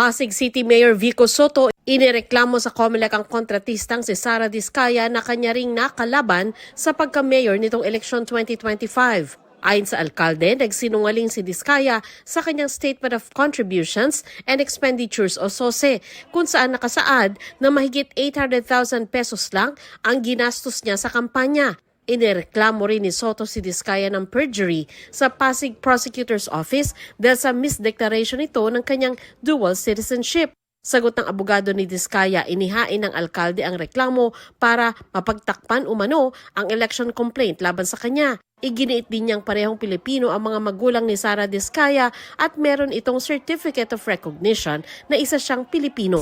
Pasig City Mayor Vico Soto inireklamo sa COMELEC ang kontratistang si Sara Diskaya na kanya ring nakalaban sa pagka-mayor nitong eleksyon 2025. Ayon sa alkalde, nagsinungaling si Diskaya sa kanyang Statement of Contributions and Expenditures o SOSE kung saan nakasaad na mahigit 800,000 pesos lang ang ginastos niya sa kampanya. Inireklamo rin ni Soto si Diskaya ng perjury sa Pasig Prosecutor's Office dahil sa misdeclaration ito ng kanyang dual citizenship. Sagot ng abogado ni Diskaya, inihain ng alkalde ang reklamo para mapagtakpan umano ang election complaint laban sa kanya. Iginiit din niyang parehong Pilipino ang mga magulang ni Sara Diskaya at meron itong Certificate of Recognition na isa siyang Pilipino.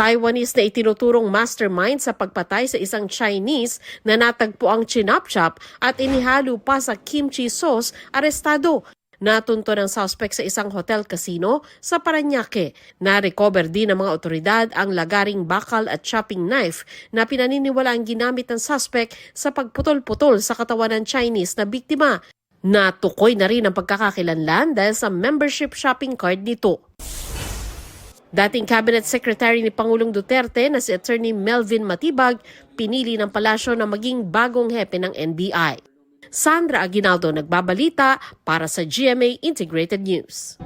Taiwanese na itinuturong mastermind sa pagpatay sa isang Chinese na natagpo ang chinap-chop at inihalo pa sa kimchi sauce, arestado. Natunto ng suspect sa isang hotel casino sa Parañaque. Na-recover din ng mga otoridad ang lagaring bakal at chopping knife na pinaniniwala ang ginamit ng suspect sa pagputol-putol sa katawan ng Chinese na biktima. Natukoy na rin ang pagkakakilanlan dahil sa membership shopping card nito. Dating Cabinet Secretary ni Pangulong Duterte na si Attorney Melvin Matibag, pinili ng palasyo na maging bagong hepe ng NBI. Sandra Aguinaldo nagbabalita para sa GMA Integrated News.